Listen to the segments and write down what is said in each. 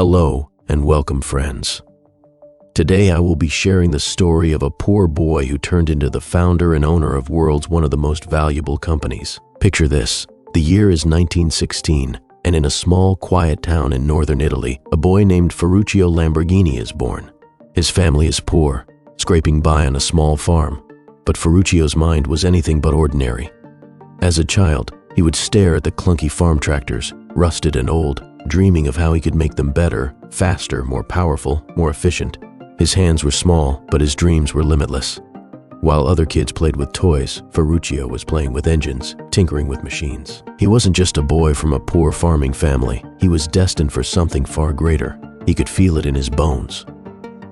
Hello and welcome, friends. Today I will be sharing the story of a poor boy who turned into the founder and owner of world's one of the most valuable companies. Picture this. The year is 1916, and in a small, quiet town in northern Italy, a boy named Ferruccio Lamborghini is born. His family is poor, scraping by on a small farm, but Ferruccio's mind was anything but ordinary. As a child, he would stare at the clunky farm tractors, rusted and old, dreaming of how he could make them better, faster, more powerful, more efficient. His hands were small, but his dreams were limitless. While other kids played with toys, Ferruccio was playing with engines, tinkering with machines. He wasn't just a boy from a poor farming family. He was destined for something far greater. He could feel it in his bones.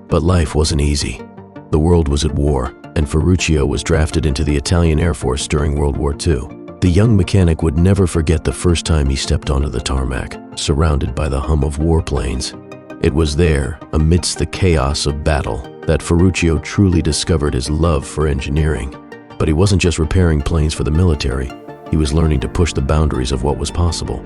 But life wasn't easy. The world was at war, and Ferruccio was drafted into the Italian Air Force during World War II. The young mechanic would never forget the first time he stepped onto the tarmac, surrounded by the hum of warplanes. It was there, amidst the chaos of battle, that Ferruccio truly discovered his love for engineering. But he wasn't just repairing planes for the military, he was learning to push the boundaries of what was possible.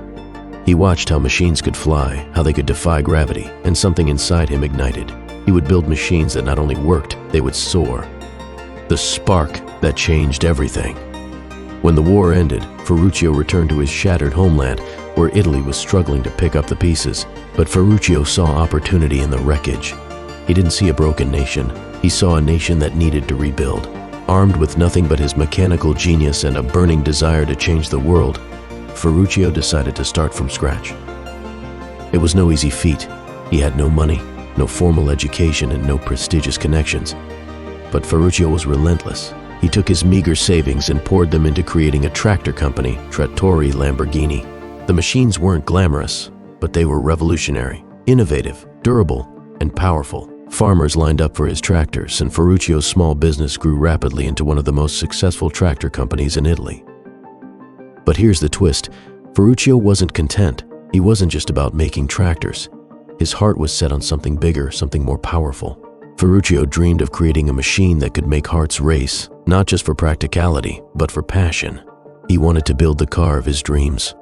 He watched how machines could fly, how they could defy gravity, and something inside him ignited. He would build machines that not only worked, they would soar. The spark that changed everything. When the war ended, Ferruccio returned to his shattered homeland, where Italy was struggling to pick up the pieces. But Ferruccio saw opportunity in the wreckage. He didn't see a broken nation. He saw a nation that needed to rebuild. Armed with nothing but his mechanical genius and a burning desire to change the world, Ferruccio decided to start from scratch. It was no easy feat. He had no money, no formal education, and no prestigious connections. But Ferruccio was relentless. He took his meager savings and poured them into creating a tractor company, Trattori Lamborghini. The machines weren't glamorous, but they were revolutionary, innovative, durable, and powerful. Farmers lined up for his tractors, and Ferruccio's small business grew rapidly into one of the most successful tractor companies in Italy. But here's the twist. Ferruccio wasn't content. He wasn't just about making tractors. His heart was set on something bigger, something more powerful. Ferruccio dreamed of creating a machine that could make hearts race, not just for practicality, but for passion. He wanted to build the car of his dreams.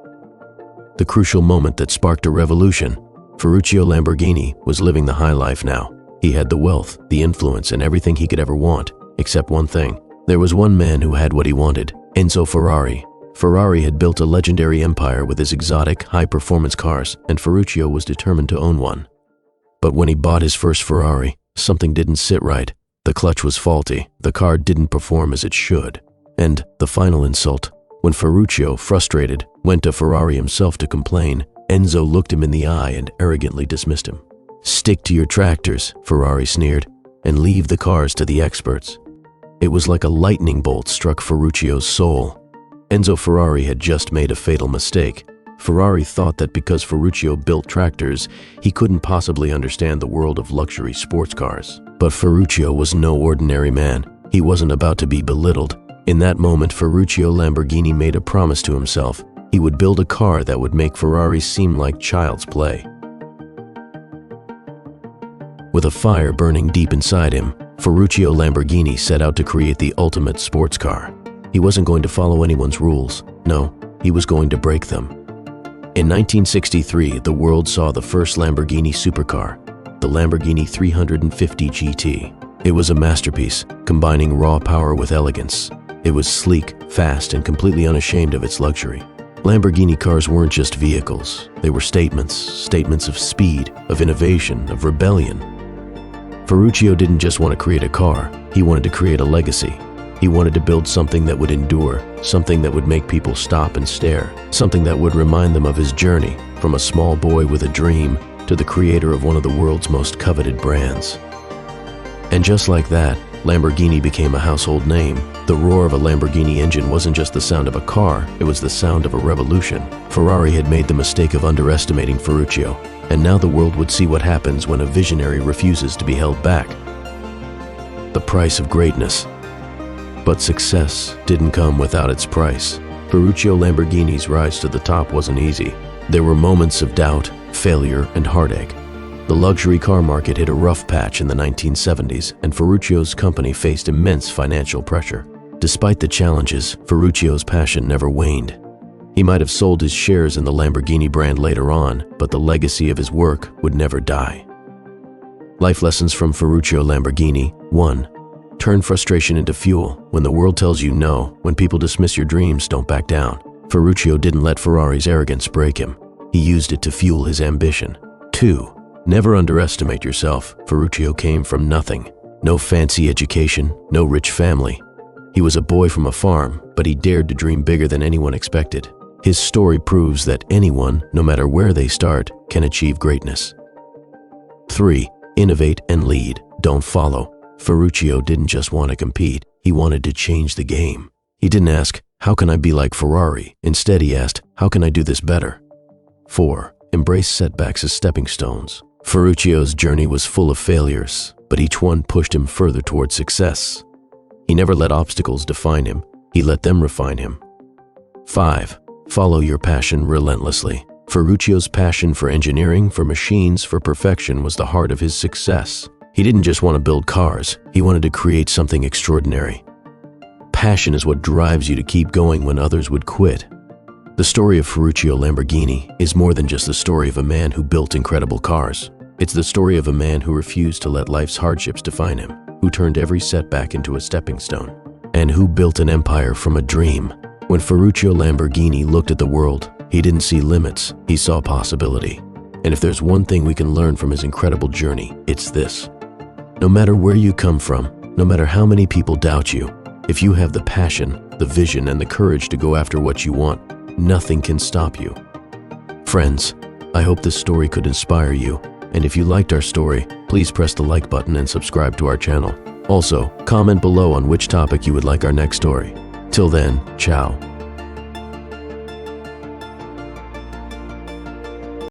The crucial moment that sparked a revolution. Ferruccio Lamborghini was living the high life now. He had the wealth, the influence, and everything he could ever want, except one thing. There was one man who had what he wanted, Enzo Ferrari. Ferrari had built a legendary empire with his exotic, high-performance cars, and Ferruccio was determined to own one. But when he bought his first Ferrari, something didn't sit right. The clutch was faulty, the car didn't perform as it should. And the final insult, when Ferruccio, frustrated, went to Ferrari himself to complain, Enzo looked him in the eye and arrogantly dismissed him. "Stick to your tractors," Ferrari sneered, "and leave the cars to the experts." It was like a lightning bolt struck Ferruccio's soul. Enzo Ferrari had just made a fatal mistake. Ferrari thought that because Ferruccio built tractors, he couldn't possibly understand the world of luxury sports cars. But Ferruccio was no ordinary man. He wasn't about to be belittled. In that moment, Ferruccio Lamborghini made a promise to himself. He would build a car that would make Ferrari seem like child's play. With a fire burning deep inside him, Ferruccio Lamborghini set out to create the ultimate sports car. He wasn't going to follow anyone's rules. No, he was going to break them. In 1963, the world saw the first Lamborghini supercar, the Lamborghini 350 GT. It was a masterpiece, combining raw power with elegance. It was sleek, fast, and completely unashamed of its luxury. Lamborghini cars weren't just vehicles. They were statements of speed, of innovation, of rebellion. Ferruccio didn't just want to create a car. He wanted to create a legacy. He wanted to build something that would endure, something that would make people stop and stare, something that would remind them of his journey from a small boy with a dream to the creator of one of the world's most coveted brands. And just like that, Lamborghini became a household name. The roar of a Lamborghini engine wasn't just the sound of a car, it was the sound of a revolution. Ferrari had made the mistake of underestimating Ferruccio, and now the world would see what happens when a visionary refuses to be held back. The price of greatness. But success didn't come without its price. Ferruccio Lamborghini's rise to the top wasn't easy. There were moments of doubt, failure, and heartache. The luxury car market hit a rough patch in the 1970s, and Ferruccio's company faced immense financial pressure. Despite the challenges, Ferruccio's passion never waned. He might have sold his shares in the Lamborghini brand later on, but the legacy of his work would never die. Life lessons from Ferruccio Lamborghini. 1. Turn frustration into fuel. When the world tells you no, when people dismiss your dreams, don't back down. Ferruccio didn't let Ferrari's arrogance break him. He used it to fuel his ambition. 2. Never underestimate yourself. Ferruccio came from nothing. No fancy education, no rich family. He was a boy from a farm, but he dared to dream bigger than anyone expected. His story proves that anyone, no matter where they start, can achieve greatness. 3. Innovate and lead. Don't follow. Ferruccio didn't just want to compete, he wanted to change the game. He didn't ask, how can I be like Ferrari? Instead, he asked, how can I do this better? 4. Embrace setbacks as stepping stones. Ferruccio's journey was full of failures, but each one pushed him further towards success. He never let obstacles define him, he let them refine him. 5. Follow your passion relentlessly. Ferruccio's passion for engineering, for machines, for perfection was the heart of his success. He didn't just want to build cars, he wanted to create something extraordinary. Passion is what drives you to keep going when others would quit. The story of Ferruccio Lamborghini is more than just the story of a man who built incredible cars. It's the story of a man who refused to let life's hardships define him, who turned every setback into a stepping stone, and who built an empire from a dream. When Ferruccio Lamborghini looked at the world, he didn't see limits, he saw possibility. And if there's one thing we can learn from his incredible journey, it's this. No matter where you come from, no matter how many people doubt you, if you have the passion, the vision, and the courage to go after what you want, nothing can stop you. Friends, I hope this story could inspire you, and if you liked our story, please press the like button and subscribe to our channel. Also, comment below on which topic you would like our next story. Till then, ciao.